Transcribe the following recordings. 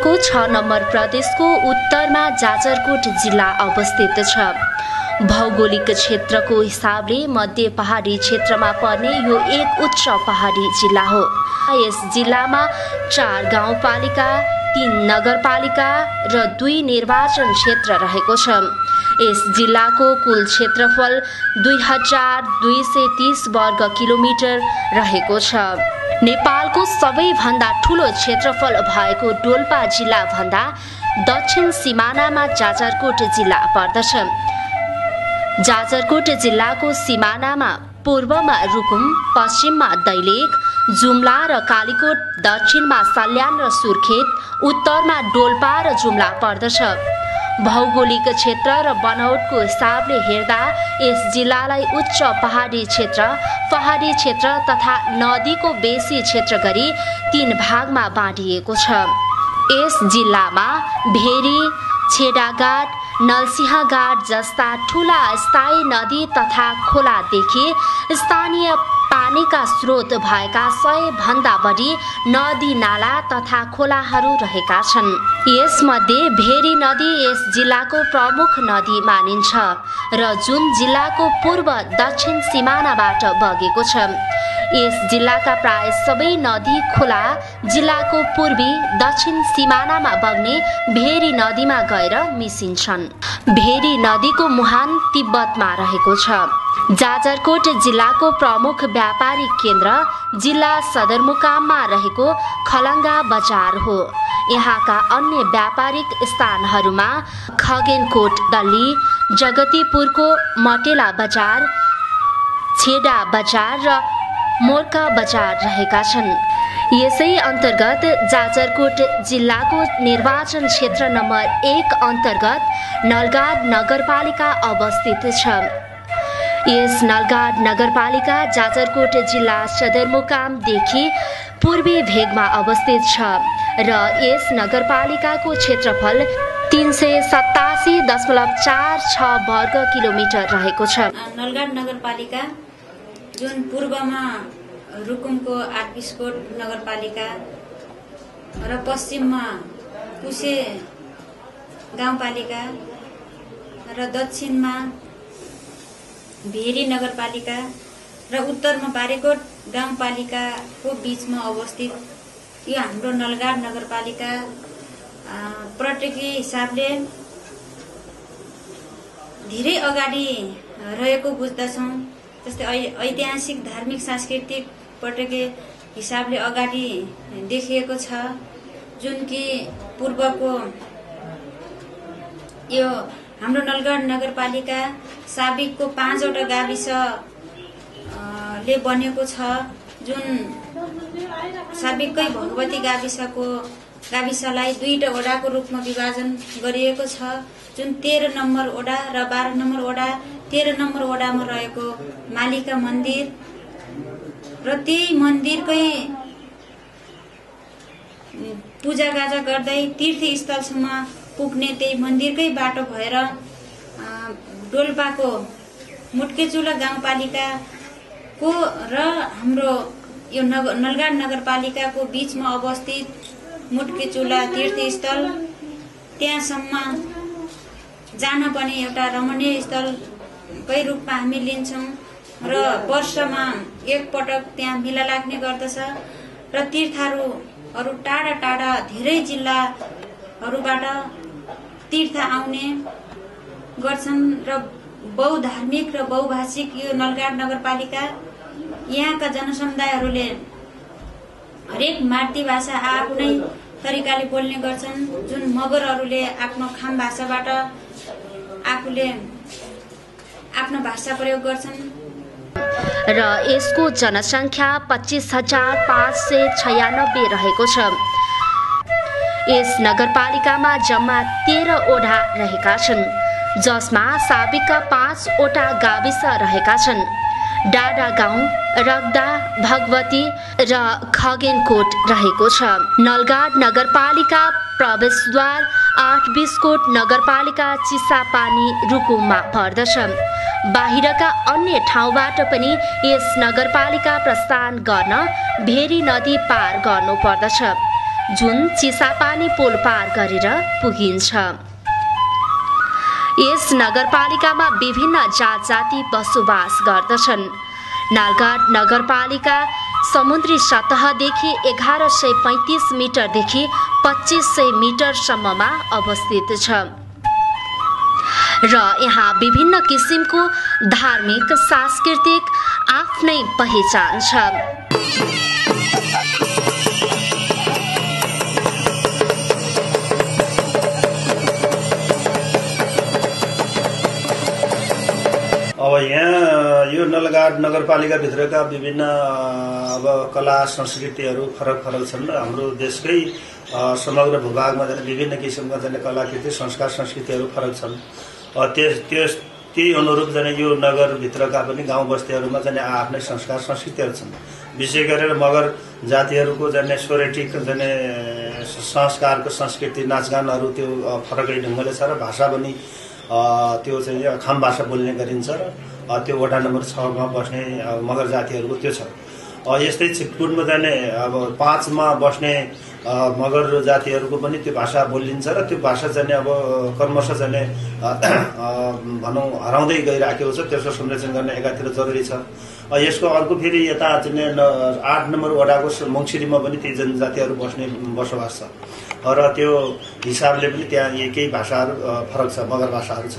नेपालको 6 नम्बर प्रदेशको उत्तरमा जाजरकोट जिल्ला अवस्थित छ। भौगोलिक क्षेत्रको हिसाबले मध्य पहाडी क्षेत्रमा पर्ने यो एक उच्च पहाडी जिल्ला हो। यस जिल्लामा 4 गाउँपालिका, 3 नगरपालिका र 2 निर्वाचन क्षेत्र रहेको छ। यस जिल्लाको कुल क्षेत्रफल 2230 वर्ग किलोमिटर रहेको छ। नेपालको सबैभन्दा ठूलो क्षेत्रफल भएको डोल्पा जिल्ला भन्दा दक्षिण सिमानामा जाजरकोट जिल्ला पर्दछ। जाजरकोट जिल्लाको सिमानामा पूर्वमा रुकुम, पश्चिममा दैलेख, जुम्ला र कालीकोट, दक्षिणमा सल्यान र सुर्खेत, उत्तरमा डोल्पा र जुम्ला पर्दछ। भौगोलिक क्षेत्र र बनावटको हिसाबले हेर्दा यस जिल्लालाई उच्च पहाडी क्षेत्र तथा नदीको बेसी क्षेत्र गरी 3 भागमा बाँडिएको छ। यस जिल्लामा भेरी, छेडाघाट, नलसिंहघाट जस्ता ठूला स्थायी नदी तथा खोलादेखि स्थानीय पानीका स्रोत भएका 100 भन्दा बढी नदी नाला तथा खोलाहरू रहेका छन्। यसमध्ये भेरी नदी यस जिल्लाको प्रमुख नदी मानिन्छ र जुन जिल्लाको पूर्व दक्षिण सिमानाबाट बगेको छ। यस जिल्लाका प्राय सबै नदी खोला जिल्लाको पूर्वी दक्षिण सिमानामा बग्ने भेरी नदीमा गएर मिसिन्छन्। भेरी नदीको मुहान तिब्बतमा रहेको छ। जाजरकोट जिल्लाको प्रमुख व्यापारिक केन्द्र जिल्ला सदरमुकाममा रहेको खलङ्गा बजार हो। यहाँका अन्य व्यापारिक स्थानहरूमा खगेनकोट गल्ली, जगतीपुरको मटेला बजार, छेडा बजार र मोर्का बजार रहेका छन्। यसै अन्तर्गत जाजरकोट जिल्लाको निर्वाचन क्षेत्र नम्बर 1 अन्तर्गत नलगाड नगरपालिका अवस्थित छ। यस नलगाड नगरपालिका जाजरकोट जिल्ला सदरमुकामदेखि पूर्वी भेगमा अवस्थित छ र यस नगरपालिकाको क्षेत्रफल 387.46 वर्ग किलोमिटर रहेको छ। नलगाड नगरपालिका जुन पूर्वमा रुकुमको आठबिसकोट नगरपालिका र पश्चिममा कुसे गाउँपालिका र दक्षिणमा भेरी नगरपालिका र उत्तरमा बारेकोट गाउँपालिकाको बीचमा अवस्थित यो हाम्रो नलगाड नगरपालिका पर्यटकीय हिसाबले धेरै अगाडि रहेको बुझ्दछौँ। जस्तै ऐतिहासिक, धार्मिक, सांस्कृतिक पर्यटकीय हिसाबले अगाडि देखिएको छ। जुन कि पूर्वको यो हाम्रो नलगाड नगरपालिका साबिकको 5वटा गाविस ले बनेको छ। जुन साबिककै भगवती गाविसलाई 2टा वडाको रूपमा विभाजन गरिएको छ। जुन 13 नम्बर वडा र 12 नम्बर वडा, 13 नम्बर वडामा रहेको मालिका मन्दिर र त्यही मन्दिरकै पूजागाजा गर्दै तीर्थस्थलसम्म पुग्ने त्यही मन्दिरकै बाटो भएर डोल्पाको मुटकेचुला गाउँपालिकाको र हाम्रो यो नलगाड नगरपालिकाको बीचमा अवस्थित मुटकेचुला तीर्थस्थल, त्यहाँसम्म जान पनि एउटा रमणीय स्थलकै रूपमा हामी लिन्छौँ र वर्षमा एक पटक त्यहाँ मेला लाग्ने गर्दछ र तीर्थहरू टाढा टाढा धेरै जिल्लाहरूबाट तीर्थ आउने गर्छन् र बहुधार्मिक र बहुभाषिक यो नलगाड नगरपालिका यहाँका जनसमुदायहरूले हरेक मातृभाषा आफ्नै तरिकाले बोल्ने गर्छन्। जुन मगरहरूले आफ्नो खाम भाषाबाट आफूले आफ्नो भाषा प्रयोग गर्छन् र यसको जनसङ्ख्या 25,596 रहेको छ। यस नगरपालिकामा जम्मा 13 वडा रहेका छन्, जसमा साबिकका 5 वटा गाविस रहेका छन्। डाडा गाउँ, रगदा, भगवती र खगेनकोट रहेको छ। नलगाड नगरपालिका प्रवेशद्वार 8बिसकोट नगरपालिका चिसापानी रुकुममा पर्दछ। बाहिरका अन्य ठाउँबाट पनि यस नगरपालिका प्रस्थान गर्न भेरी नदी पार गर्नु पर्दछ। जुन चिसापानी पुल पार गरेर पुगिन्छ। यस नगरपालिकामा विभिन्न जात जाति बसोबास गर्दछन्। नालघाट नगरपालिका समुद्री सतहदेखि 1135 मिटरदेखि 2500 मिटरसम्ममा अवस्थित छ र यहाँ विभिन्न किसिमको धार्मिक सांस्कृतिक आफ्नै पहिचान छ। अब यहाँ यो नलगाड नगरपालिकाभित्रका विभिन्न अब कला संस्कृतिहरू फरक फरक छन् र हाम्रो देशकै समग्र भूभागमा चाहिँ विभिन्न किसिमका चाहिँ कलाकृति संस्कार संस्कृतिहरू फरक छन्। त्यही अनुरूप चाहिँ यो नगरभित्रका पनि गाउँ बस्तीहरूमा चाहिँ आफ्नै संस्कार संस्कृतिहरू छन्। विशेष गरेर मगर जातिहरूको चाहिँ स्वरेटिक चाहिँ संस्कारको संस्कृति नाचगानहरू त्यो फरकै ढङ्गले छ र भाषा पनि त्यो चाहिँ खाम भाषा बोल्ने गरिन्छ र त्यो वडा नम्बर 6 मा बस्ने मगर जातिहरूको त्यो छ। यस्तै छिटपुटमा जाने अब 5 मा बस्ने मगर जातिहरूको पनि त्यो भाषा बोलिन्छ र त्यो भाषा चाहिँ अब क्रमशः चाहिँ भनौँ हराउँदै गइराखेको छ। त्यसको संरक्षण गर्ने एकातिर जरुरी छ। यसको अर्को फेरि यता चाहिँ 8 नम्बर वडाको मङ्सिरीमा पनि ती जनजातिहरू बसोबास छ र त्यो हिसाबले पनि त्यहाँ केही भाषाहरू फरक छ, मगर भाषाहरू छ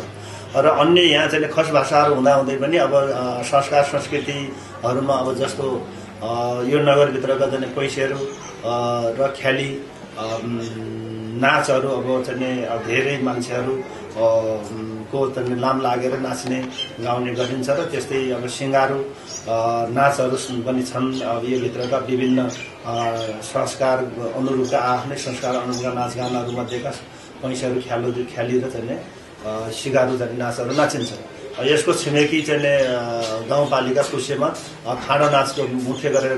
र अन्य यहाँ चाहिँ खस भाषाहरू हुँदाहुँदै पनि अब संस्कार संस्कृतिहरूमा अब जस्तो यो नगरभित्रका चाहिँ पैसेहरू र ख्याली नाचहरू अब चाहिँ धेरै मान्छेहरू को चाहिँ लाम लागेर नाच्ने गाउने गरिन्छ र त्यस्तै अब सिङ्गारो नाचहरू पनि छन्। अब यो भित्रका विभिन्न संस्कार अनुरूपका आफ्नै संस्कार अनुरूपका नाचगानहरू मध्येका पैसाहरू ख्याली र चाहिँ सिगारो जाने नाचहरू नाचिन्छ। यसको छिमेकी चाहिँ गाउँपालिका कुसेमा खाडो नाचको मुख्य गरेर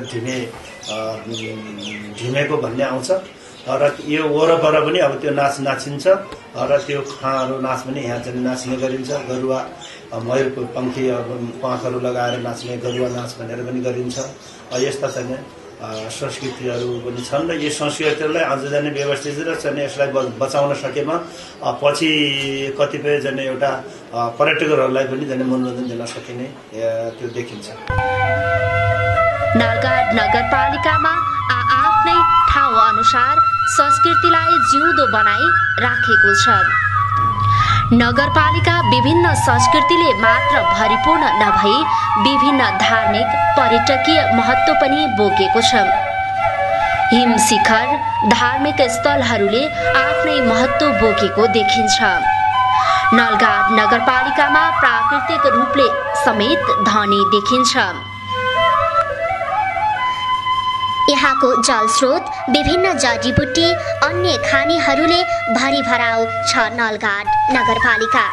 ढिमेको भन्ने आउँछ र यो वरपर पनि अब त्यो नाच नाचिन्छ र त्यो खाडो नाच पनि यहाँ चाहिँ नाच्ने गरिन्छ। गरुवा मयूरको पङ्खी पाखहरू लगाएर नाच्ने गरुवा नाच भनेर पनि गरिन्छ। यस्ता चाहिँ संस्कृतिहरू पनि छन् र यो संस्कृतिहरूलाई अझ जाने व्यवस्थित र चाहिँ यसलाई बचाउन सकेमा पछि कतिपय जाने एउटा पर्यटकहरूलाई पनि जाने मनोरञ्जन दिन सकिने त्यो देखिन्छ। नालघाट नगरपालिकामा आफ्नै ठाउँ अनुसार संस्कृतिलाई जिउँदो बनाई राखेको छ। नगरपालिका विभिन्न संस्कृतिले मात्र भरिपूर्ण नभई विभिन्न धार्मिक पर्यटकीय महत्त्व पनि बोकेको छ। हिम शिखर धार्मिक स्थलहरूले आफ्नै महत्त्व बोकेको देखिन्छ। नलगाड नगरपालिकामा प्राकृतिक रूपले समेत धनी देखिन्छ। यहाँको जलस्रोत विभिन्न जडीबुटी अन्य खानीहरूले भरिभराउ छ। नलगाड नगरपालिका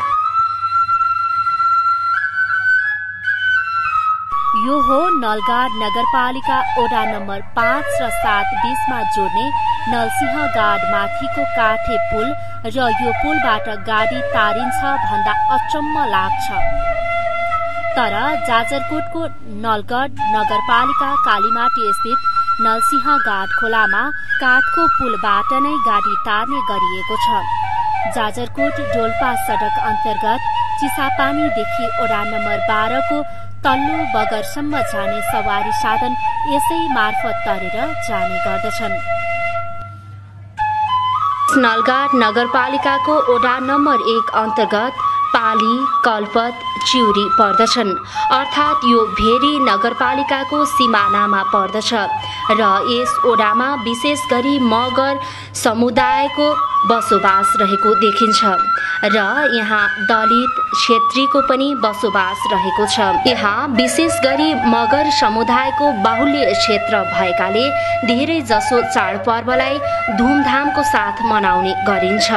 यो हो नलगाड नगरपालिका ओडा नम्बर 5 र 7 बीचमा जोड्ने नलसिंहगाड माथिको काठे पुल र यो पुलबाट गाडी तारिन्छ भन्दा अचम्म लाग्छ। तर जाजरकोटको नलगढ नगरपालिका कालीमाटी स्थित नलसिंहगाड खोलामा काठको पुलबाट नै गाडी तार्ने गरिएको छ। जाजरकोट डोल्पा सडक अन्तर्गत चिसापानीदेखि ओडा नम्बर 12 को तल्लो बगरसम्म जाने सवारी साधन यसै मार्फत तरेर जाने गर्दछन्। नलगाड नगरपालिकाको ओडा नम्बर 1 अन्तर्गत पाली, कल्पत, चिउरी पर्दछन्। अर्थात् यो भेरी नगरपालिकाको सिमानामा पर्दछ र यस ओडामा विशेष गरी मगर समुदायको बसोबास रहेको देखिन्छ र यहाँ दलित क्षेत्रीको पनि बसोबास रहेको छ। यहाँ विशेष गरी मगर समुदायको बाहुल्य क्षेत्र भएकाले धेरै जसो चाडपर्वलाई धुमधामको साथ मनाउने गरिन्छ।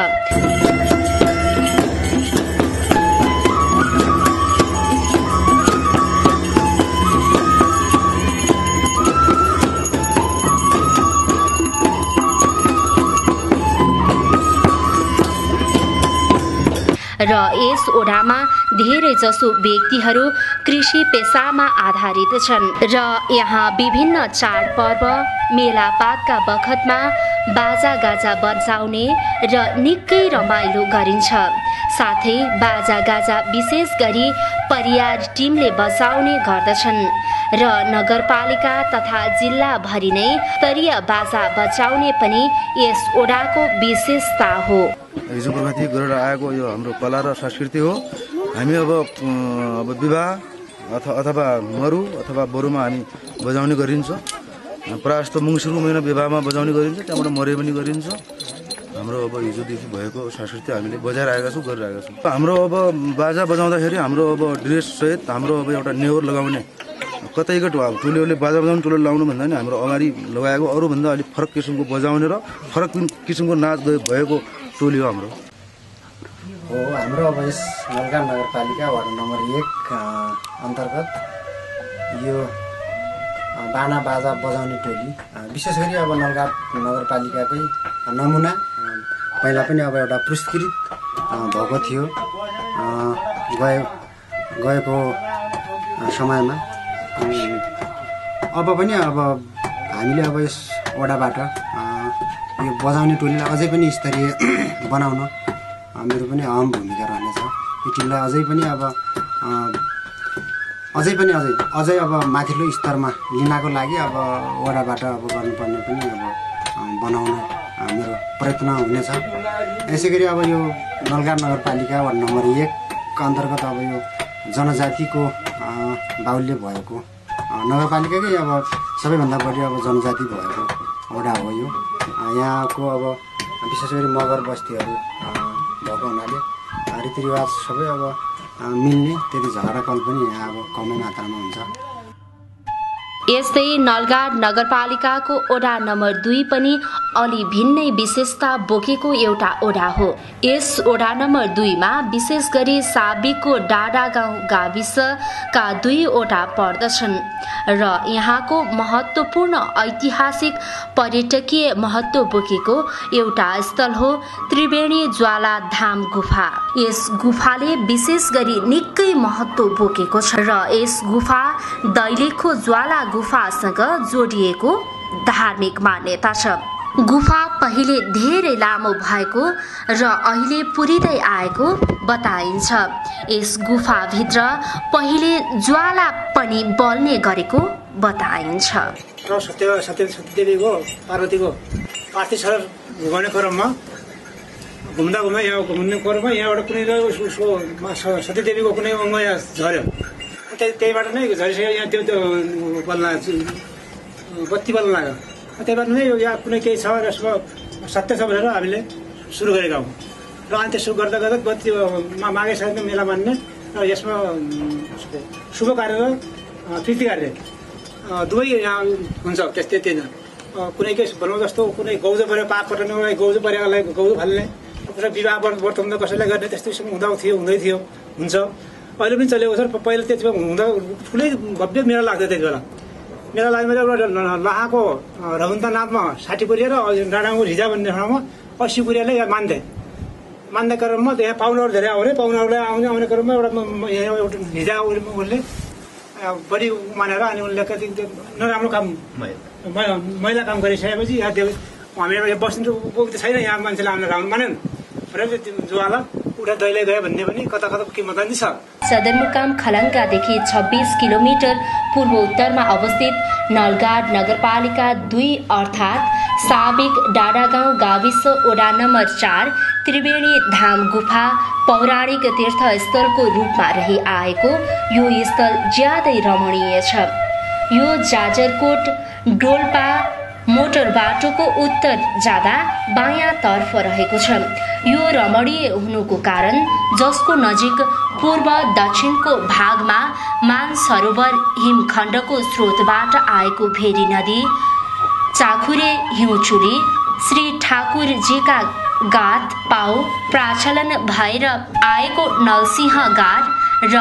र यस ओडामा धेरै जसो व्यक्तिहरू कृषि पेसामा आधारित छन् र यहाँ विभिन्न चाडपर्व मेलापातका बखतमा बाजागाजा बजाउने र निकै रमाइलो गरिन्छ। साथै बाजागाजा विशेष गरी परियार टिमले बजाउने गर्दछन् र नगरपालिका तथा जिल्लाभरि नै स्तरीय बाजा बजाउने पनि यस ओडाको विशेषता हो। हिजो पूर्वदेखि गरेर आएको यो हाम्रो कला र संस्कृति हो। हामी अब विवाह अथवा मरु अथवा बरुमा हामी बजाउने गरिन्छ। प्रायः जस्तो मङ्सिरको महिना विवाहमा बजाउने गरिन्छ, त्यहाँबाट मरे पनि गरिन्छ। हाम्रो अब हिजोदेखि भएको संस्कृति हामीले बजाइरहेका छौँ, गरिरहेका छौँ। हाम्रो अब बाजा बजाउँदाखेरि हाम्रो अब ड्रेस सहित हाम्रो अब एउटा नेहोर लगाउने कतैको टोलीहरूले बाजा बजाउने टोली लगाउनु भन्दा नि हाम्रो अगाडि लगाएको अरूभन्दा अलिक फरक किसिमको बजाउने र फरक किसिमको नाच भएको टोली हो हाम्रो। हाम्रो अब यस नलगाड नगरपालिका वार्ड नम्बर 1 अन्तर्गत यो बाना बाजा बजाउने टोली विशेष गरी अब नलगाड नगरपालिकाकै नमुना पहिला पनि अब एउटा पुरस्कृत भएको थियो गएको समयमा। अब पनि अब हामीले अब यस वडाबाट यो बजाउने टोलीलाई अझै पनि स्तरीय बनाउन मेरो पनि अहम भूमिका रहनेछ। यो टिमलाई अझै अब माथिल्लो स्तरमा लिनको लागि अब वडाबाट अब गर्नुपर्ने पनि अब बनाउन मेरो प्रयत्न हुनेछ। यसै गरी अब यो नलगाड नगरपालिका वार्ड नम्बर 1 का अन्तर्गत अब यो जनजातिको बाहुल्य भएको नगरपालिकाकै अब सबैभन्दा बढी अब जनजाति भएको वडा हो यो। यहाँको अब विशेष गरी मगर बस्तीहरू भएको हुनाले रीतिरिवाज सबै अब मिल्ने, त्यति झगडाकल पनि यहाँ अब कमै मात्रामा हुन्छ। यस्तै नलगाड नगरपालिकाको ओडा नम्बर 2 पनि अलि भिन्नै विशेषता बोकेको एउटा ओडा हो। यस ओडा नम्बर 2 मा विशेष गरी साबिकको डाँडागाउँ गाविसका 2वटा पर्दछन् र यहाँको महत्त्वपूर्ण ऐतिहासिक पर्यटकीय महत्त्व बोकेको एउटा स्थल हो त्रिवेणी ज्वाला धाम गुफा। यस गुफाले विशेष गरी निकै महत्त्व बोकेको छ र यस गुफा दैलेखको ज्वाला गुफासँग जोडिएको धार्मिक मान्यता छ। गुफा पहिले धेरै लामो भएको र अहिले पुरिँदै आएको बताइन्छ। यस गुफाभित्र पहिले ज्वाला पनि बल्ने गरेको बताइन्छ। सत्यदेवीको पार्वतीको पार्थिव शरीर घुमाउने क्रममा घुम्दा यहाँ घुम्ने क्रममा यहाँबाट कुनै उसको सत्यदेवीको कुनै अङ्ग यहाँ झऱ्यो। त्यहीबाट नै झरिसक्यो। यहाँ त्यो बल्न बत्ती बल्न लाग्यो। त्यहीबाट नै यहाँ कुनै केही छ र यसमा सत्य छ भनेर हामीले सुरु गरेका हौँ र अनि त्यसो गर्दा गर्दा बत्ती माघे सङ्क्रान्ति मेला मान्ने र यसमा शुभ कार्य र प्रीति कार्य दुवै यहाँ हुन्छ। त्यस्तै त्यही कुनै केही भनौँ जस्तो कुनै गौजो पऱ्यो, पाप पठाउनेलाई गौजो परेकोलाई गौजो फाल्ने, कसैलाई विवाह व्रत कसैलाई गर्ने त्यस्तै हुँदै थियो हुन्छ। अहिले पनि चलेको छ। पहिला त्यति बेला हुँदा ठुलै भव्य मेला लाग्थ्यो। त्यति बेला मेला लाग्ने एउटा लाहाको रघुन्तनाथमा 60 पुरिया र डाँडाको हिजा भन्ने ठाउँमा 80 पुरियाले मान्ने क्रममा यहाँ पाहुनाहरू धेरै आउने, पाहुनाहरूलाई आउने क्रममा एउटा हिजा उसले बढी मानेर अनि उसले कति नराम्रो काम मैला काम गरिसकेपछि यहाँ त्यो हामी बस्नु छैन, यहाँ मान्छेले हामीलाई राम्रो मानेन र ज्वाला उठा दैले गयो भन्ने पनि कता कता किम्वदन्ती छ। सदरमुकाम खलङ्गादेखि 26 किलोमिटर पूर्व उत्तरमा अवस्थित नलगाड नगरपालिका 2 अर्थात् साबिक डाँडागाउँ गाविस ओडा नम्बर 4 त्रिवेणी धाम गुफा पौराणिक तीर्थस्थलको रूपमा रही आएको यो स्थल ज्यादै रमणीय छ। यो जाजरकोट डोल्पा मोटर बाटोको उत्तर जाँदा बायाँ तर्फ रहेको छ। यो रमणीय हुनुको कारण जसको नजिक पूर्व दक्षिणको भागमा मानसरोवर हिमखण्डको स्रोतबाट आएको भेरी नदी, चाखुरे हिउँचुली, श्री ठाकुरजीका गाथ पाउ प्राचलन भएर आएको नलसिंह गाड र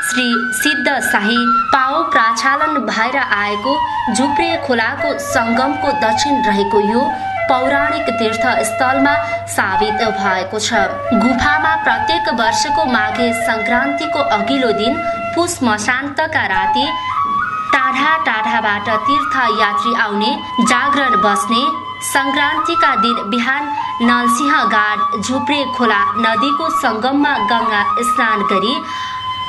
श्री सिद्ध शाही पाउ प्राचलन भएर आएको झुप्रे खोलाको सङ्गमको दक्षिण रहेको यो पौराणिक तीर्थस्थलमा साबित भएको छ। गुफामा प्रत्येक वर्षको माघे संक्रान्तिको अघिल्लो दिन पुष मसान्तका राति टाढा टाढाबाट तीर्थयात्री आउने, जागरण बस्ने, संक्रान्तिका दिन बिहान नलसिंहघाट झुप्रे खोला नदीको सङ्गममा गङ्गा स्नान गरी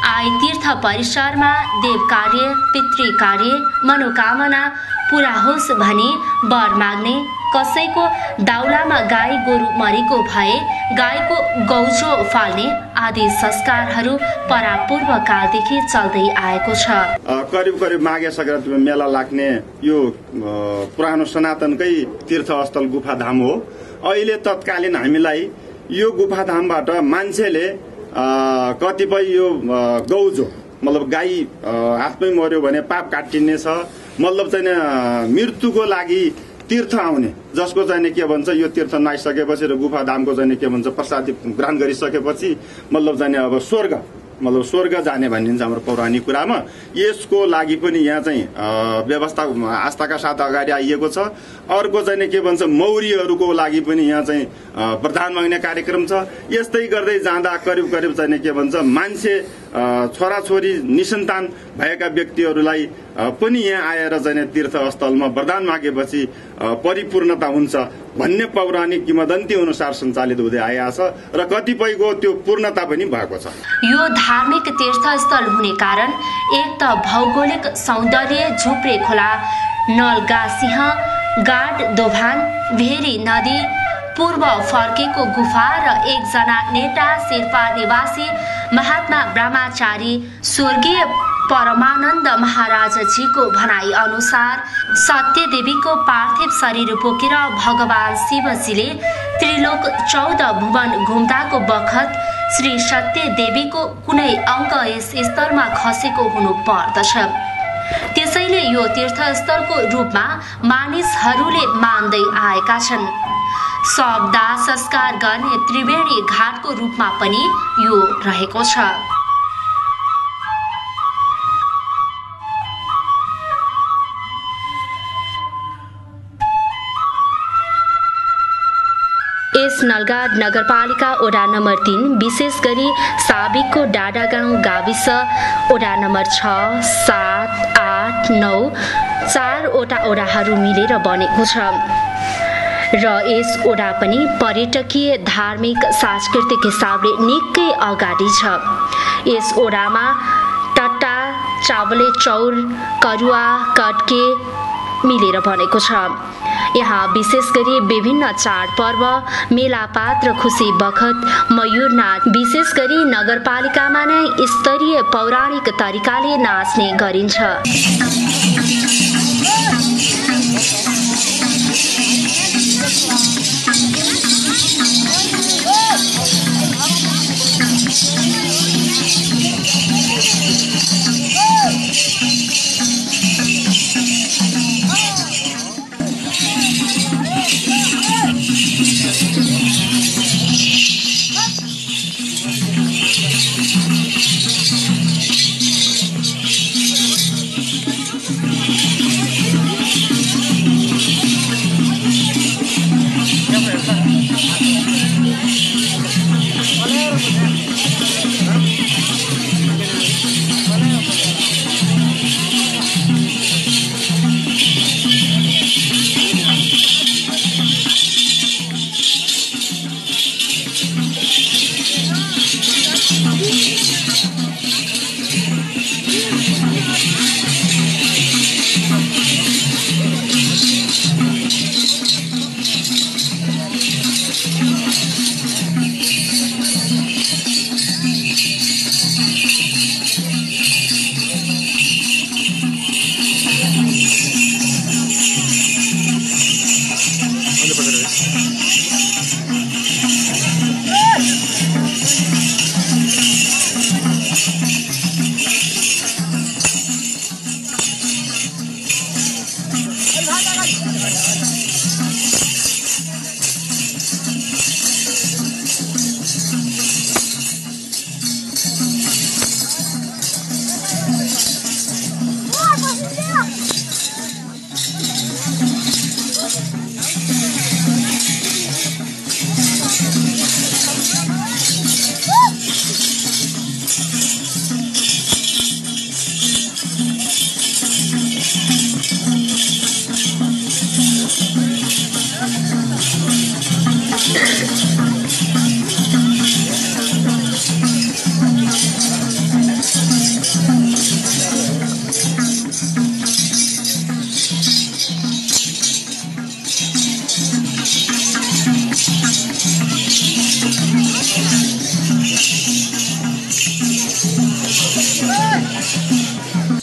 आए तीर्थ परिसरमा देव कार्य, पितृ कार्य, मनोकामना पूरा होस् भनी वर माग्ने, कसैको दाउलामा गाई गोरु मरेको भए गाईको गौचो फाल्ने आदि संस्कारहरू परापूर्व कालदेखि चल्दै आएको छ। करिब करिब माघे संक्रान्तिमा मेला लाग्ने यो पुरानो सनातनकै तीर्थस्थल गुफाधाम हो। अहिले तत्कालीन हामीलाई यो गुफाधामबाट मान्छेले कतिपय यो गौजो मतलब गाई हातमै मर्यो भने पाप काटिने छ, मतलब चाहिँ मृत्युको लागि तीर्थ आउने, जसको चाहिँ के भन्छ यो तीर्थ नआइसकेपछि र गुफाधामको चाहिँ के भन्छ प्रसादी ग्रहण गरिसकेपछि मतलब चाहिँ अब स्वर्ग जाने भनिन्छ हाम्रो पौराणिक कुरामा। यसको लागि पनि यहाँ चाहिँ व्यवस्था आस्थाका साथ अगाडि आइएको छ। अर्को चाहिँ के भन्छ मौरीहरूको लागि पनि यहाँ चाहिँ प्रदान माग्ने कार्यक्रम छ। यस्तै गर्दै जाँदा करिब करिब चाहिँ के भन्छ मान्छे छोराछोरी निसन्तान भएका व्यक्तिहरूलाई पनि यहाँ आएर चाहिँ तीर्थस्थलमा वरदान मागेपछि परिपूर्णता हुन्छ भन्ने पौराणिक किंवदन्ती अनुसार सञ्चालित हुँदै आएको छ र कतिपयको त्यो पूर्णता पनि भएको छ। यो धार्मिक तीर्थस्थल हुने कारण एक त भौगोलिक सौन्दर्य, झुप्रे खोला, नलगासिंह गाड, दोभान, भेरी नदी, पूर्व फर्केको गुफा र एकजना नेटा शेर्पा निवासी महात्मा ब्रह्मचारी स्वर्गीय परमानन्द महाराजजीको भनाई अनुसार सत्यदेवीको पार्थिव शरीर बोकेर भगवान शिवजीले त्रिलोक 14 भुवन घुम्दाको बखत श्री सत्यदेवीको कुनै अङ्ग यस स्थलमा खसेको हुनु पर्दछ। त्यसैले यो तीर्थस्थलको रूपमा मानिसहरूले मान्दै आएका छन्। शवदाह संस्कार गर्ने त्रिवेणी घाटको रूपमा पनि यो रहेको छ। यस नलगाड नगरपालिका वडा नम्बर 3 विशेष गरी साबिकको डाँडागाउँ गाविस वडा नम्बर 6, 7, 8, 9 4वटा वडाहरू मिलेर बनेको छ र यस वडा पनि पर्यटकीय, धार्मिक, सांस्कृतिक हिसाबले निकै अगाडि छ। यस वडामा टट्टा, चावले चौर, करुवा, कड्के मिलेर बनेको छ। यहाँ विशेष गरी विभिन्न चाडपर्व, मेलापात र खुसी बखत मयूरनाच विशेष गरी नगरपालिकामा नै स्तरीय पौराणिक तरिकाले नाच्ने गरिन्छ।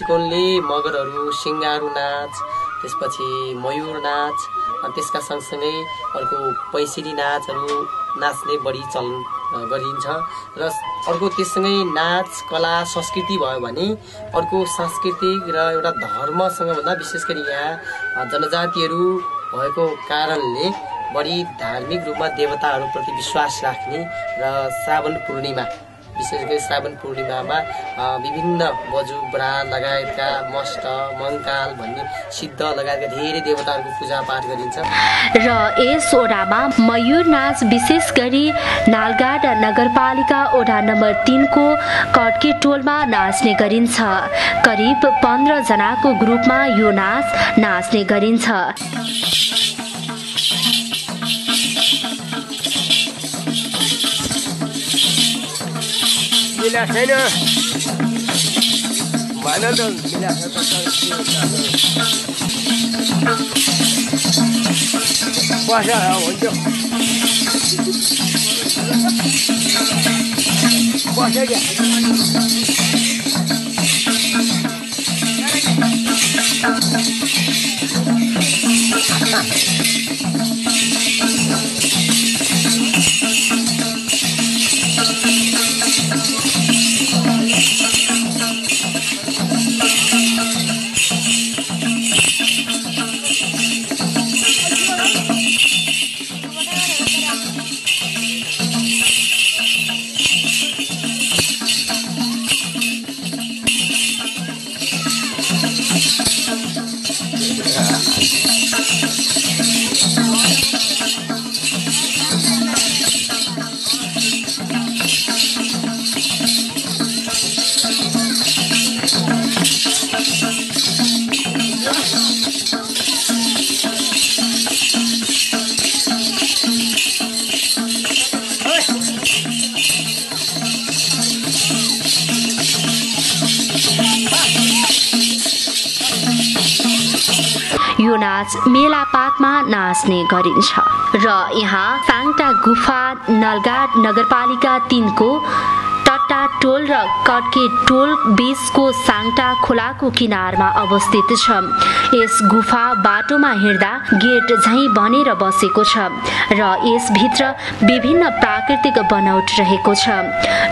दृष्टिकोणले मगरहरू, सिङ्गारो नाच, त्यसपछि मयूर नाच, अनि त्यसका सँगसँगै अर्को पैँसिली नाचहरू नाच्ने बढी चलन गरिन्छ र अर्को त्यससँगै नाच कला संस्कृति भयो भने अर्को सांस्कृतिक र एउटा धर्मसँग भन्दा विशेष गरी यहाँ जनजातिहरू भएको कारणले बढी धार्मिक रूपमा देवताहरूप्रति विश्वास राख्ने र श्रावण पूर्णिमा विशेष गरी श्रावण पूर्णिमामा विभिन्न बजु बराल लगायतका मष्ट मङ्काल भन्ने सिद्ध लगायतका धेरै देवताहरूको पूजापाठ गरिन्छ र यस ओडामा मयूर नाच विशेष गरी नालगाड नगरपालिका ओडा नम्बर 3 को कड्के टोलमा नाच्ने गरिन्छ। करिब 15 जनाको ग्रुपमा यो नाच नाच्ने गरिन्छ। मिला छैन भएन त मिला बसा हुन्छ बस्यो क्या यो नाच मेला पातमा नाच्ने गरिन्छ र यहाँ साङटा गुफा नलगाड नगरपालिका 3 को टट्टा टोल र कड्के टोल बीचको साङटा खोलाको किनारमा अवस्थित छ। यस गुफा बाटोमा हिँड्दा गेट झैं बनेर बसेको छ र यसभित्र विभिन्न प्राकृतिक बनौट रहेको छ।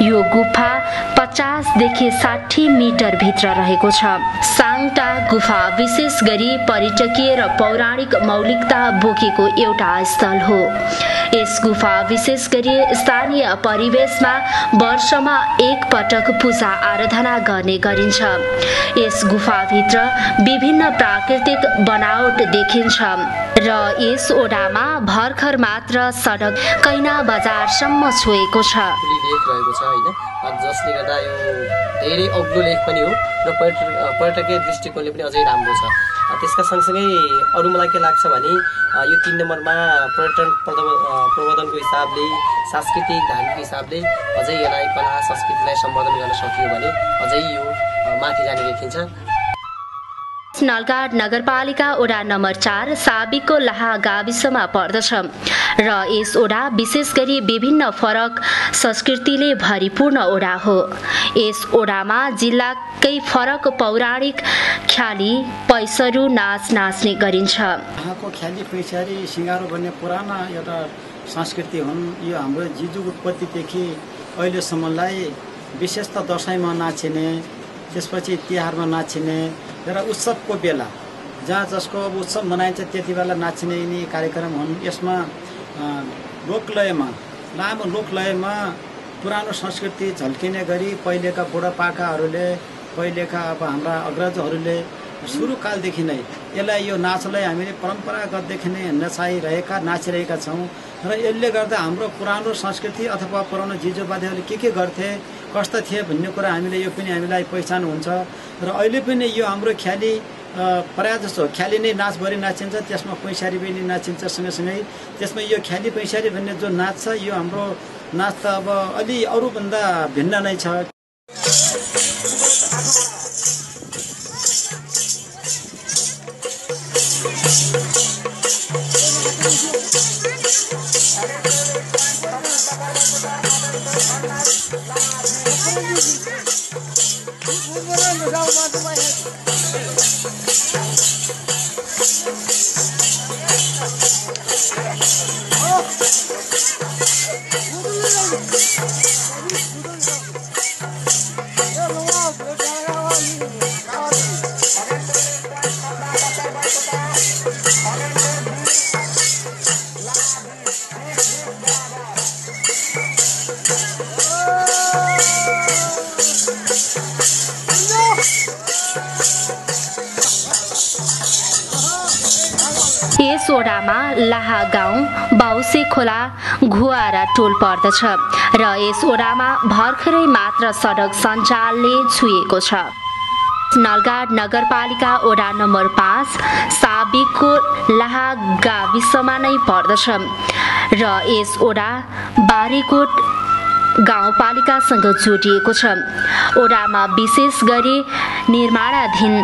यो गुफा 50 देखि 60 मिटर भित्र रहेको छ। साङटा गुफा विशेष गरी पर्यटकीय र पौराणिक मौलिकता बोकेको एउटा स्थल हो। यस गुफा विशेष गरी स्थानीय परिवेशमा वर्षमा एक पटक पूजा आराधना गर्ने गरिन्छ। यस गुफाभित्र विभिन्न प्राकृतिक बनावट देखिन्छ र यस ओडामा भर्खर मात्र सडक कैना बजारसम्म छोएको छ। जसले गर्दा यो धेरै अग्लो लेख पनि हो र पर्यटकीय दृष्टिकोणले पनि अझै राम्रो छ। त्यसका सँगसँगै अरू मलाई के लाग्छ भने यो 3 नम्बरमा पर्यटन प्रवर्धनको हिसाबले सांस्कृतिक धार्मिक हिसाबले अझै यसलाई कला संस्कृतिलाई सम्वर्धन गर्न सकियो भने अझै यो माथि जाने देखिन्छ। नलगाड नगरपालिका ओडा नम्बर 4 साबिकको लाहा गाविसमा पर्दछ र यस ओडा विशेष गरी विभिन्न फरक संस्कृतिले भरिपूर्ण ओडा हो। यस ओडामा जिल्लाकै फरक पौराणिक ख्याली पैसरू नाच नाच्ने गरिन्छ। यहाँको ख्याली पैसारी सिङ्गारो भन्ने पुराना एउटा संस्कृति हुन्। यो हाम्रो जिजु उत्पत्तिदेखि अहिलेसम्मलाई विशेष त दसैँमा नाचिने, त्यसपछि तिहारमा नाचिने र उत्सवको बेला जहाँ जसको अब उत्सव मनाइन्छ त्यति बेला नाचिने यिनी कार्यक्रम हुन्। यसमा लोकलयमा लामो लोकलयमा पुरानो संस्कृति झल्किने गरी पहिलेका बुढापाकाहरूले पहिलेका अब हाम्रा अग्रजहरूले सुरुकालदेखि नै यसलाई यो नाचलाई हामीले परम्परागतदेखि नै नाचिरहेका छौँ र यसले गर्दा हाम्रो पुरानो संस्कृति अथवा पुरानो जिजोबाजेहरूले के गर्थे कस्ता थिए भन्ने कुरा हामीलाई पहिचान हुन्छ र अहिले पनि यो हाम्रो ख्याली प्रायः जस्तो ख्याली नै नाचभरि नाचिन्छ, त्यसमा पैसारी पनि नाचिन्छ। सँगसँगै त्यसमा यो ख्याली पैसारी भन्ने जो नाच छ यो हाम्रो नाच त अब अलि अरूभन्दा भिन्न नै छ। यस वडामा लाहा गाउँ, बाउसे खोला, घुवारा टोल पर्दछ र यस वडामा भर्खरै मात्र सडक सञ्जालले छुइएको छ। नलगाड नगरपालिका वडा नम्बर 5 साबिकको लाहा गाविसमा नै पर्दछ र यस वडा बारीकोट गाउँपालिकासँग जोडिएको छ। वडामा विशेष गरी निर्माणाधीन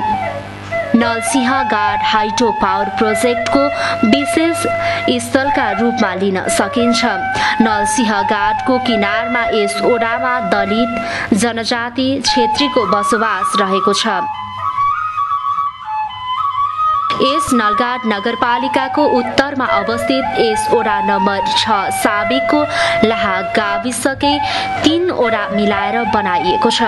नलसिंहगाड हाइड्रो पावर प्रोजेक्टको विशेष स्थलका रूपमा लिन सकिन्छ। नलसिंहगाडको किनारमा यस ओडामा दलित जनजाति क्षेत्रीको बसोबास रहेको छ। यस नलगाड नगरपालिकाको उत्तरमा अवस्थित यस ओडा नम्बर 6 साबिकको लाहा गाविसकै 3 ओडा मिलाएर बनाइएको छ।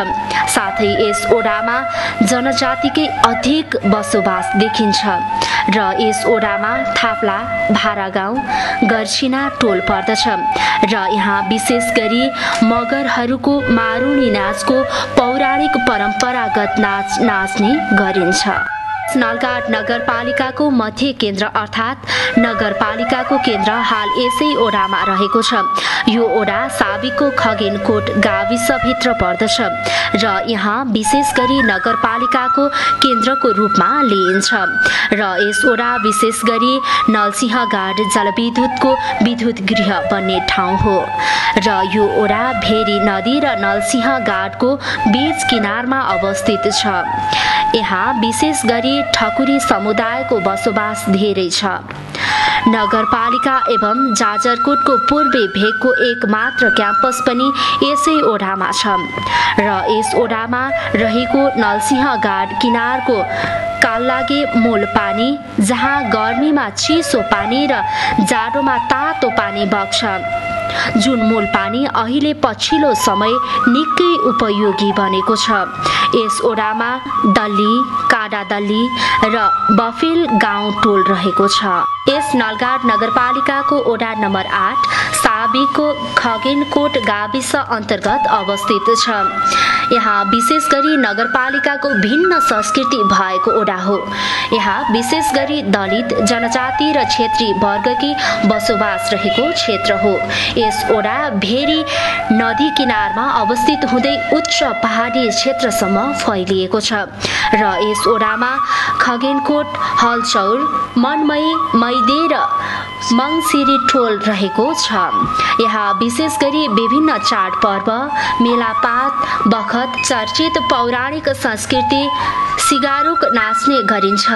साथै यस ओडामा जनजातिकै अधिक बसोबास देखिन्छ र यस ओडामा थाप्ला, भारागाउँ, गर्छिना टोल पर्दछ र यहाँ विशेष गरी मगरहरूको मारुनी नाचको पौराणिक परम्परागत नाच नाच्ने गरिन्छ। नलगाड नगरपालिकाको मध्य केन्द्र अर्थात् नगरपालिकाको केन्द्र हाल यसै ओडामा रहेको छ। यो ओडा साबिकको खगेनकोट गाविसभित्र पर्दछ र यहाँ विशेष गरी नगरपालिकाको केन्द्रको रूपमा लिइन्छ र यस ओडा विशेष गरी नलसिंहगाड जलविद्युतको विद्युत गृह बन्ने ठाउँ हो र यो ओडा भेरी नदी र नलसिंहगाडको बीच किनारमा अवस्थित छ। यहाँ विशेष गरी ठकुरी समुदायको बसोबास धेरै छ। नगरपालिका एवं जाजरकोटको पूर्वी भेगको एक मात्र क्याम्पस पनि यसै ओडामा छ र यस ओडामा रहेको नलसिंहगाड किनारको काललागे मूल पानी, जहाँ गर्मीमा चिसो पानी र जाडोमा तातो पानी बग्छ, जुन मूल पानी अहिले पछिल्लो समय निकै उपयोगी बनेको छ। यस ओडामा दल्ली, काडा दल्ली र बफेल गाउँ टोल रहेको छ। यस नलगाड नगरपालिकाको ओडा नम्बर 8 साबिकको खगेनकोट गाविस अन्तर्गत अवस्थित छ। यहाँ विशेष गरी नगरपालिकाको भिन्न संस्कृति भएको ओडा हो। यहाँ विशेष गरी दलित जनजाति र क्षेत्री वर्गकी बसोबास रहेको क्षेत्र हो। यस ओडा भेरी नदी किनारमा अवस्थित हुँदै उच्च पहाडी क्षेत्रसम्म फैलिएको छ र यस ओडामा खगेनकोट, हलचौर, मनमई, मैदे र मङसिरी टोल रहेको छ। यहाँ विशेष गरी विभिन्न चाडपर्व, मेलापात बखत चर्चित पौराणिक संस्कृति सिगारुक नाच्ने गरिन्छ।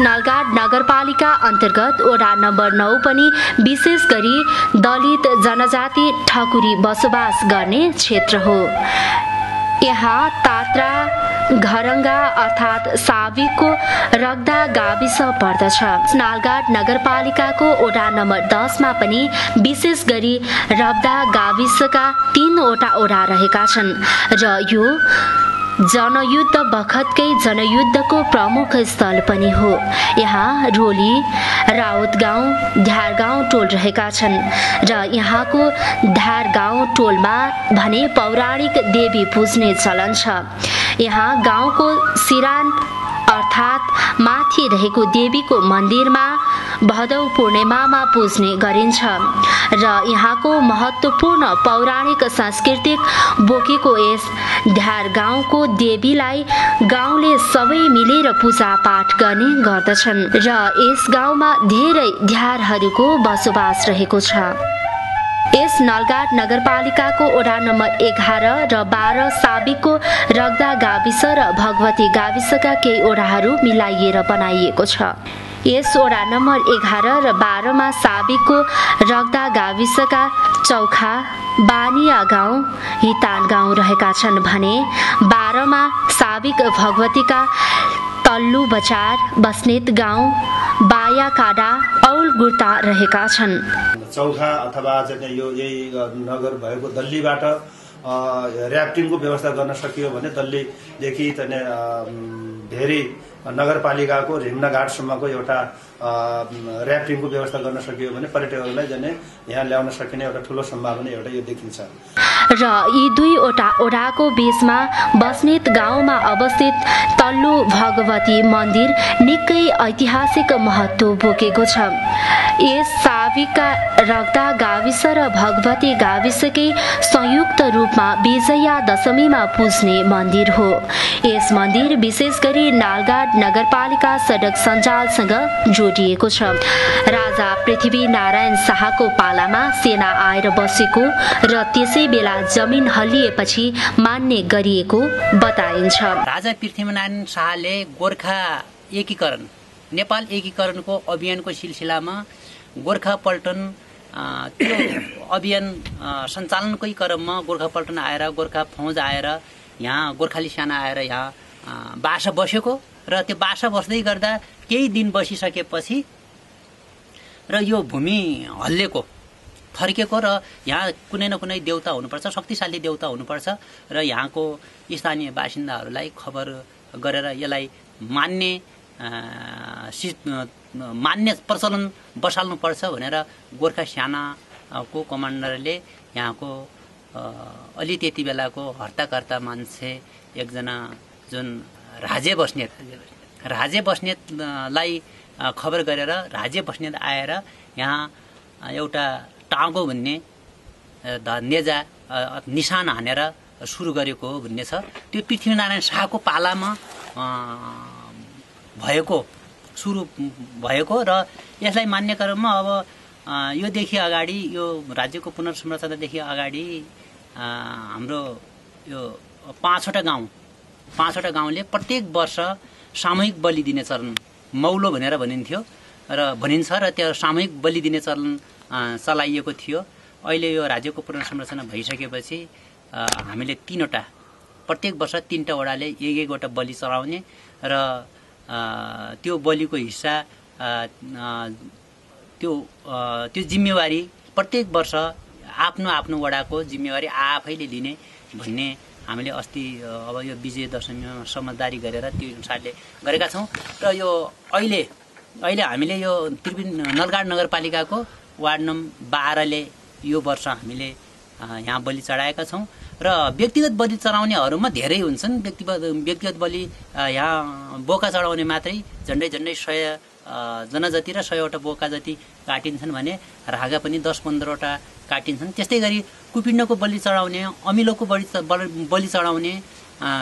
नलगाड नगरपालिका अन्तर्गत वडा नम्बर 9 पनि विशेष गरी दलित जनजाति ठकुरी बसोबास गर्ने क्षेत्र हो। यहाँ तात्रा घरङ्गा अर्थात् साविकको रग्दा गाविस पर्दछ। नलगाड नगरपालिकाको वडा नम्बर 10 मा पनि विशेष गरी रग्दा गाविसका 3वटा वडा रहेका छन् र यो जनयुद्ध बखतकै जनयुद्धको प्रमुख स्थल पनि हो। यहाँ रोली, राउत गाउँ, ध्यार गाउँ टोल रहेका छन् र यहाँको ध्यार गाउँ टोलमा भने पौराणिक देवी पुज्ने चलन छ। यहाँ गाउँको सिरान अर्थात् माथि रहेको देवीको मन्दिरमा भदौ पूर्णिमामा पुज्ने गरिन्छ र यहाँको महत्त्वपूर्ण पौराणिक सांस्कृतिक बोकेको यस ध्यार गाउँको देवीलाई गाउँले सबै मिलेर पूजापाठ गर्ने गर्दछन् र यस गाउँमा धेरै ध्यारहरूको बसोबास रहेको छ। यस नलगाड नगरपालिकाको वडा नम्बर 11 र 12 साबिकको रग्दा गाविस र भगवती गाविसका केही वडाहरू मिलाइएर बनाइएको छ। यस वडा नम्बर 11 र 12 मा साबिकको रग्दा गाविसका चौखा, बानिया गाउँ, हितान गाउँ रहेका छन् भने 12 मा साबिक भगवतीका तल्लु बजार, बस्नेत गाउँ, बाया काडा, औल गुर्ता रहेका छन्। चौखा अथवा चाहिँ यो यही नगर भएको दल्लीबाट र्याफ्टिङको व्यवस्था गर्न सकियो भने दल्लीदेखि चाहिँ धेरै नगरपालिकाको रिम्नाघाटसम्मको एउटा र्याफ्टिङको व्यवस्था गर्न सकियो भने पर्यटकहरूलाई चाहिँ यहाँ ल्याउन सकिने एउटा ठुलो सम्भावना एउटा यो देखिन्छ। र यी दुईवटा ओडाको बीचमा बस्नेत गाउँमा अवस्थित तल्लु भगवती मन्दिर निकै ऐतिहासिक महत्त्व बोकेको छ। यस साविका रग्दा गाविस र भगवती गाविसकै संयुक्त रूपमा विजया दशमीमा पुज्ने मन्दिर हो। यस मन्दिर विशेष गरी नलगाड नगरपालिका सडक सञ्जालसँग जोडिएको छ। राजा पृथ्वी नारायण शाहको पालामा सेना आएर बसेको र त्यसै बेला जमिन हल्लिएपछि मान्ने गरिएको बताइन्छ। राजा पृथ्वीनारायण शाहले गोर्खा एकीकरण, नेपाल एकीकरणको अभियानको सिलसिलामा गोर्खा पल्टन त्यो अभियान सञ्चालनकै क्रममा गोर्खा पल्टन आएर, गोर्खा फौज आएर, यहाँ गोर्खाली सेना आएर यहाँ बासा बसेको र त्यो बासा बस्दै गर्दा केही दिन बसिसकेपछि र यो भूमि हल्लेको, फर्केको र यहाँ कुनै न कुनै देउता हुनुपर्छ, शक्तिशाली देउता हुनुपर्छ र यहाँको स्थानीय बासिन्दाहरूलाई खबर गरेर यसलाई मान्ने प्रचलन बसाल्नुपर्छ भनेर गोर्खा सेनाको कमान्डरले यहाँको अलि त्यति बेलाको हर्ताकर्ता मान्छे एकजना जुन राजे बस्नेतलाई खबर गरेर राजे बस्नेत आएर यहाँ एउटा टाँगो भन्ने नेजा निशान हानेर सुरु गरेको हो भन्ने छ। त्यो पृथ्वीनारायण शाहको पालामा सुरु भएको र यसलाई मान्ने क्रममा अब योदेखि अगाडि, यो राज्यको पुनर्संरचनादेखि अगाडि हाम्रो यो 5वटा गाउँले प्रत्येक वर्ष सामूहिक बलि दिने चलन मौलो भनेर भनिन्थ्यो र भनिन्छ र त्यो सामूहिक बलि दिने चलन चलाइएको थियो। अहिले यो राज्यको पुनर्संरचना भइसकेपछि हामीले प्रत्येक वर्ष 3वटा वडाले एक-एकवटा बलि चढाउने र त्यो बलिको हिस्सा त्यो जिम्मेवारी प्रत्येक वर्ष आफ्नो वडाको जिम्मेवारी आफैले लिने भन्ने हामीले अस्ति अब यो विजय दशमीमा समझदारी गरेर त्यो अनुसारले गरेका छौँ। र यो अहिले हामीले यो नलगाड नगरपालिकाको वार्ड नम्बर 12ले यो वर्ष हामीले यहाँ बलि चढाएका छौँ र व्यक्तिगत बलि चढाउनेहरूमा धेरै हुन्छन्। व्यक्तिगत बलि यहाँ बोका चढाउने मात्रै झन्डै 100 जना जति र 100वटा बोका जति काटिन्छन् भने रागा पनि 10-15वटा काटिन्छन्। त्यस्तै गरी कुपिण्डको बलि चढाउने, अमिलोको बलि चढाउने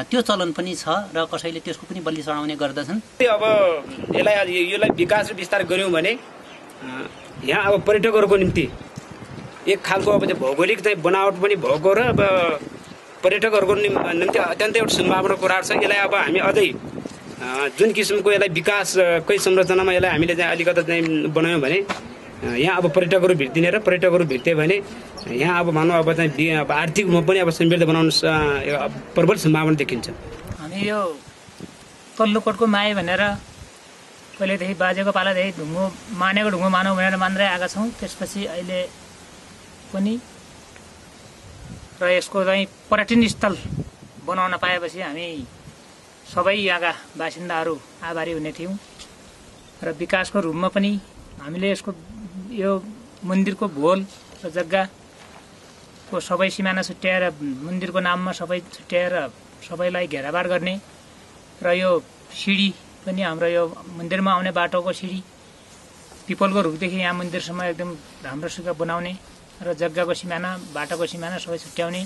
त्यो चलन पनि छ र कसैले त्यसको पनि बलि चढाउने गर्दछन्। अब यसलाई विकास र विस्तार गर्यौँ भने यहाँ अब पर्यटकहरूको निम्ति एक खालको अब भौगोलिक चाहिँ बनावट पनि भएको र अब पर्यटकहरूको निम्ति अत्यन्तै एउटा सम्भावना कुराहरू छ। यसलाई अब हामी अझै जुन किसिमको यसलाई विकासकै संरचनामा यसलाई हामीले चाहिँ अलिकति चाहिँ बनायौँ भने यहाँ अब पर्यटकहरू भिड्दिने र पर्यटकहरू भिड्यो भने यहाँ अब भनौँ अब चाहिँ अब आर्थिक रूपमा पनि अब समृद्ध बनाउनु प्रबल सम्भावना देखिन्छ। हामी यो तल्लोकोटको माए भनेर पहिलेदेखि बाजेको पालादेखि ढुङ्गो मानेको ढुङ्गो मानौँ भनेर मान्दै आएका छौँ। त्यसपछि अहिले पनि र यसको चाहिँ पर्यटन स्थल बनाउन पाएपछि हामी सबै यहाँका बासिन्दाहरू आभारी हुने थियौँ र विकासको रूपमा पनि हामीले यसको यो मन्दिरको भोल र जग्गाको सबै सिमाना छुट्याएर मन्दिरको नाममा सबै छुट्याएर सबैलाई घेराबार गर्ने र यो सिडी पनि हाम्रो यो मन्दिरमा आउने बाटोको सिडी पिपलको रुखदेखि यहाँ मन्दिरसम्म एकदम राम्रोसँग बनाउने र जग्गाको सिमाना बाटोको सिमाना सबै छुट्याउने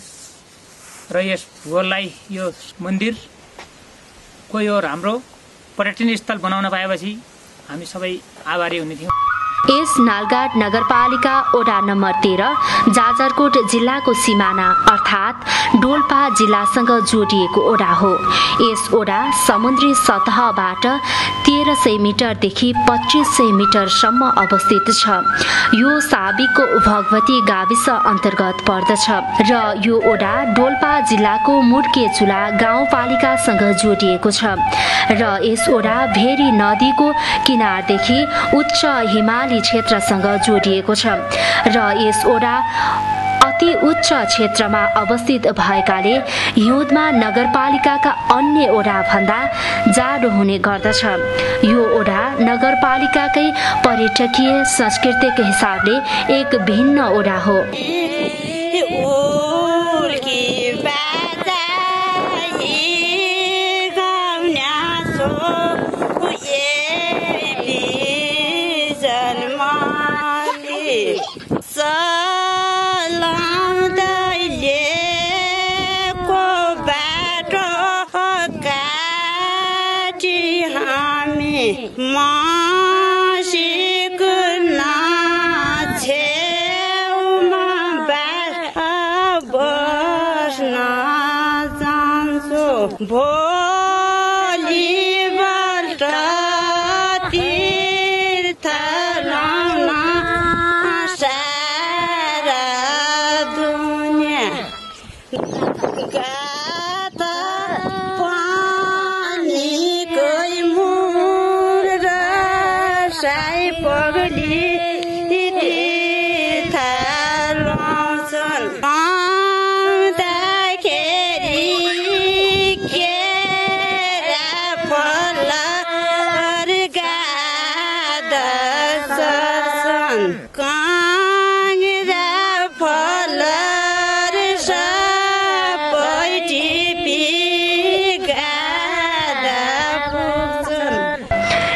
र यस भूगोललाई यो मन्दिरको यो राम्रो पर्यटन स्थल बनाउन पाएपछि हामी सबै आभारी हुने थियौँ। यस नालघाट नगरपालिका ओडा नम्बर 13 जाजरकोट जिल्लाको सिमाना अर्थात् डोल्पा जिल्लासँग जोडिएको ओडा हो। यस ओडा समुद्री सतहबाट 1300 मिटरदेखि 2500 मिटरसम्म अवस्थित छ। यो साबिकको भगवती गाविस अन्तर्गत पर्दछ र यो ओडा डोल्पा जिल्लाको मुड्केचुला गाउँपालिकासँग जोडिएको छ र यस ओडा भेरी नदीको किनारदेखि उच्च हिमाली क्षेत्रसँग जोडिएको छ र यस ओडा अति उच्च क्षेत्रमा अवस्थित भएकाले हिउँदमा नगरपालिकाका अन्य ओडा भन्दा जाडो हुने गर्दछ। यो ओडा नगरपालिकाकै पर्यटकीय सांस्कृतिक हिसाबले एक भिन्न ओडा हो।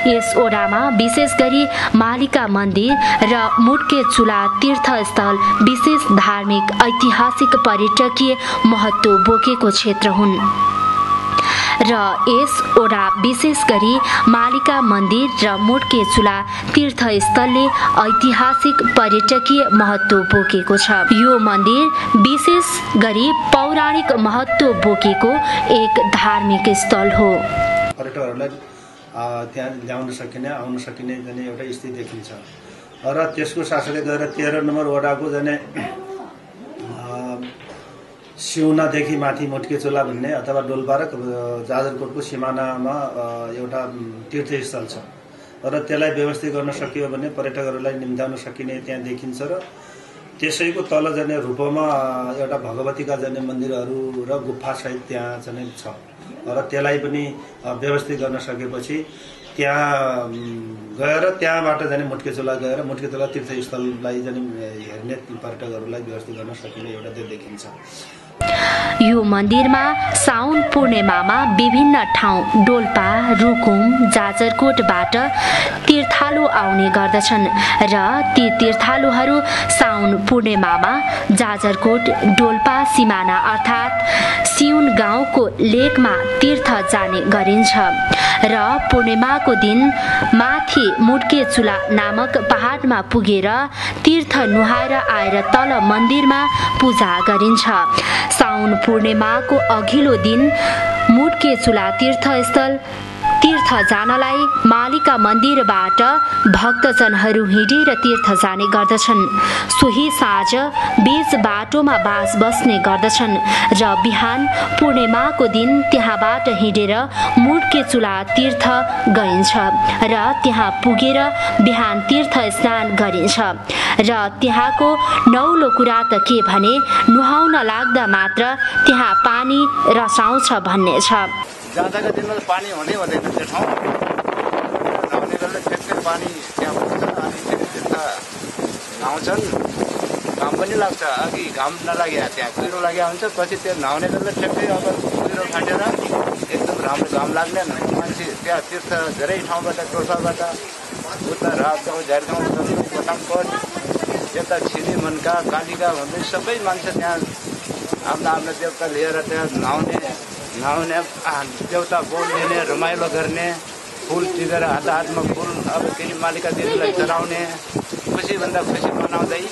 यस ओडामा विशेष गरी मालिका मन्दिर र मुड्केचुला तीर्थस्थल विशेष धार्मिक ऐतिहासिक पर्यटकीय महत्त्व बोकेको क्षेत्र हुन् र यस ओडा विशेष गरी मालिका मन्दिर र मुड्केचुला तीर्थस्थलले ऐतिहासिक पर्यटकीय महत्त्व बोकेको छ। यो मन्दिर विशेष गरी पौराणिक महत्त्व बोकेको एक धार्मिक स्थल हो। पर्यटकहरूलाई त्यहाँ ल्याउन सकिने आउन सकिने जाने एउटा स्थिति देखिन्छ र त्यसको साथसाथै गएर 13 नम्बर वडाको जाने सिउनादेखि माथि मुड्केचुला भन्ने अथवा डोल्पा र जाजरकोटको सिमानामा एउटा तीर्थस्थल छ र त्यसलाई व्यवस्थित गर्न सकियो भने पर्यटकहरूलाई निम्त्याउन सकिने त्यहाँ देखिन्छ र त्यसैको तल जाने रूपमा एउटा भगवतीका जाने मन्दिरहरू र गुफा सहित त्यहाँ चाहिँ छ र त्यसलाई पनि व्यवस्थित गर्न सकेपछि त्यहाँ गएर त्यहाँबाट जाने मुड्केचुला गएर मुड्केचुला तीर्थस्थललाई जाने हेर्ने पर्यटकहरूलाई व्यवस्थित गर्न सकिने एउटा त्यो देखिन्छ। यो मन्दिरमा साउन पूर्णिमामा विभिन्न ठाउँ डोल्पा रुकुम जाजरकोटबाट तीर्थालु आउने गर्दछन् र ती तीर्थालुहरू साउन पूर्णिमामा जाजरकोट डोल्पा सिमाना अर्थात् सिउन गाउँको लेकमा तीर्थ जाने गरिन्छ र पूर्णिमाको दिन माथि मुड्केचुला नामक पहाडमा पुगेर तीर्थ नुहाएर आएर तल मन्दिरमा पूजा गरिन्छ। साउन पूर्णिमाको अघिल्लो दिन मुड्केचुला तीर्थस्थल तीर्थ जानलाई मालिका मन्दिरबाट भक्तजनहरू हिँडेर तीर्थ जाने गर्दछन्। सोही साँझ बीच बाटोमा बास बस्ने गर्दछन् र बिहान पूर्णिमाको दिन त्यहाँबाट हिँडेर मुड्के चुला तीर्थ गइन्छ र त्यहाँ पुगेर बिहान तीर्थ स्नान गरिन्छ र त्यहाँको नौलो कुरा त के भने नुहाउन लाग्दा मात्र त्यहाँ पानी रसाउँछ भन्ने छ। जाँदाको दिनमा पानी हुँदै हुँदैन त्यो ठाउँ नुहाउने बेला ठ्याक्कै पानी त्यहाँ हुन्छ अनि तीर्थ नुहाउँछन्। घाम पनि लाग्छ, अघि घाम नलागे त्यहाँ कुहिरो लागेको हुन्छ, पछि त्यो नुहाउने बेला ठ्याक्कै अब कुहिरो फाटेर एकदम राम्रो घाम लाग्ने मान्छे त्यहाँ तीर्थ धेरै ठाउँबाट टोलपाबाट उता राजगाउँ झ्यारगाउँ पटाङकोट यता छिरी मनका कालिका भन्दै सबै मान्छे त्यहाँ आफ्ना आफ्ना देवता लिएर त्यहाँ नुहाउने देवता बोल लिने रमाइलो गर्ने फुल टिपेर हातमा फुल अब केही मालिका देवीलाई चढाउने खुसीभन्दा खुसी मनाउँदै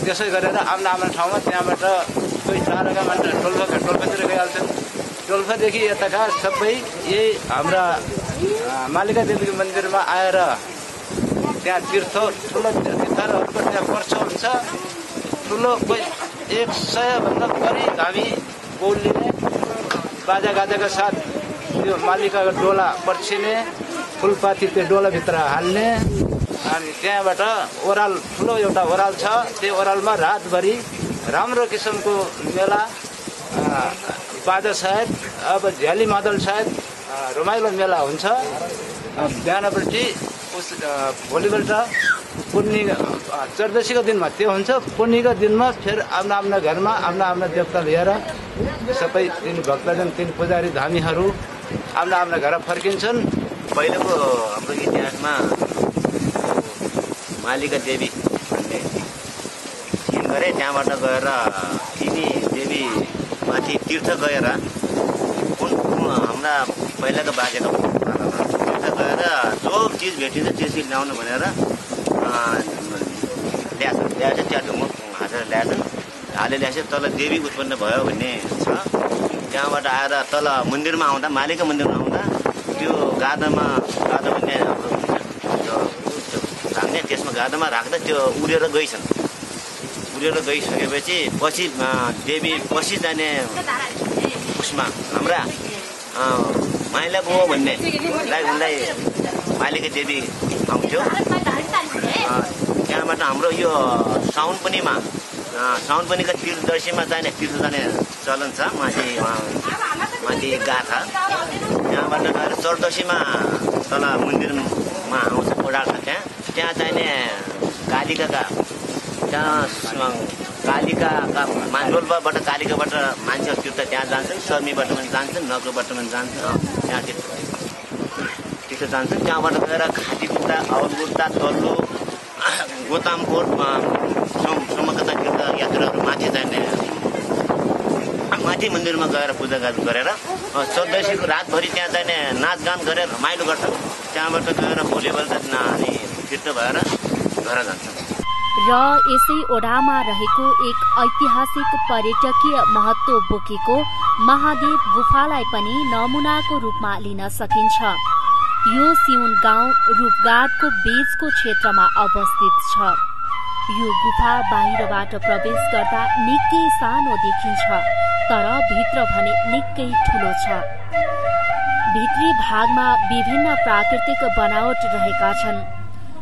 त्यसै गरेर आफ्ना आफ्ना ठाउँमा त्यहाँबाट कोही टाढाका मान्छे टोल्पातिर गइहाल्छन्। टोल्पादेखि यताका सबै यही हाम्रा मालिका देवीको मन्दिरमा आएर त्यहाँ तीर्थ ठुलो तीर्थहरूको त्यहाँ पर्छ हुन्छ। ठुलो कोही 100भन्दा बढी हामी बोल लिने बाजा गाजाका साथ त्यो मालिकाको डोला पर्छिने फुलपाती त्यो डोलाभित्र हाल्ने अनि त्यहाँबाट ओह्राल ठुलो एउटा ओह्राल छ, त्यो ओह्रालमा रातभरि राम्रो किसिमको मेला बाजा सायद अब झ्याली मादल सायद रमाइलो मेला हुन्छ। बिहानपट्टि भोलिपल्ट पूर्णी चतुर्दशीको दिनमा त्यो हुन्छ। पूर्णिको दिनमा फेरि आफ्ना आफ्ना घरमा आफ्ना आफ्ना देवता लिएर सबै तीन भक्तजन तीन पुजारी धामीहरू आफ्ना आफ्ना घर फर्किन्छन्। पहिलेको हाम्रो इतिहासमा मालिका देवी भन्ने थिइन् गरे, त्यहाँबाट गएर तिनी देवी माथि तीर्थ गएर हाम्रा पहिलाको बाजेको तीर्थ गएर जो चिज भेटिन्छ त्यो चिज ल्याउनु भनेर ल्याएछ त्यहाँ ढुङ्गो हाँसेर ल्याएछन्। ल्याएपछि तल देवी उत्पन्न भयो भन्ने छ। त्यहाँबाट आएर तल मन्दिरमा आउँदा मालिका मन्दिरमा आउँदा त्यो गादामा भन्ने राख्ने त्यसमा गादामा राख्दा त्यो उडेर गइछन्। उडेर गइसकेपछि पछि देवी पछि जाने उसमा हाम्रा माइला बुवा भन्ने उनलाई मालिका देवी आउँथ्यो। त्यहाँबाट हाम्रो यो साउन पनिका तीर्थदर्शीमा जाने तीर्थ जाने चलन छ। माथि गाथा त्यहाँबाट गएर चतुर्दशीमा तल मन्दिरमा आउँछ ओडाल छ त्यहाँ चाहिने कालिकाका कालिकाका डोल्पाबाट कालिकाबाट मान्छेहरू तीर्थ त्यहाँ जान्छन्। शर्मीबाट पनि जान्छन्, नगरबाट पनि जान्छन्, त्यहाँ तीर्थ जान्छन्। त्यहाँबाट गएर खाटीबुट्टा औरबुट्टा तल्लो गोतामकोट सम्मका तीर्थ यात्राहरू माथि जाने माथि मन्दिरमा गएर पूजा गरेर चतुर्दशीको रातभरि त्यहाँ जाने नाचगान गरेर रमाइलो गर्छन्। त्यहाँबाट गएर भोलिपल्ट नानी तीर्थ भएर घर जान्छन्। र यसै ओडामा रहेको एक ऐतिहासिक पर्यटकीय महत्त्व बोकेको महादेव गुफालाई पनि नमुनाको रूपमा लिन सकिन्छ। यो सिउन गाउँ रूपगाडको बीचको क्षेत्रमा अवस्थित छ। यो गुफा बाहिरबाट प्रवेश गर्दा निकै सानो देखिन्छ, तर भित्र भने निकै ठूलो छ। भित्री भागमा विभिन्न प्राकृतिक बनावट रहेका छन्।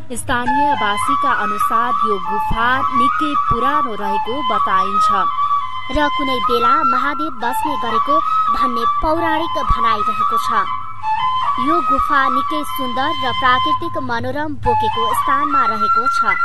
स्थानीयवासीका अनुसार यो गुफा निकै पुरानो रहेको बताइन्छ र कुनै बेला महादेव बस्ने गरेको भन्ने पौराणिक भनाइ रहेको छ। यो गुफा निकै सुन्दर र प्राकृतिक मनोरम बोकेको स्थानमा रहेको छ।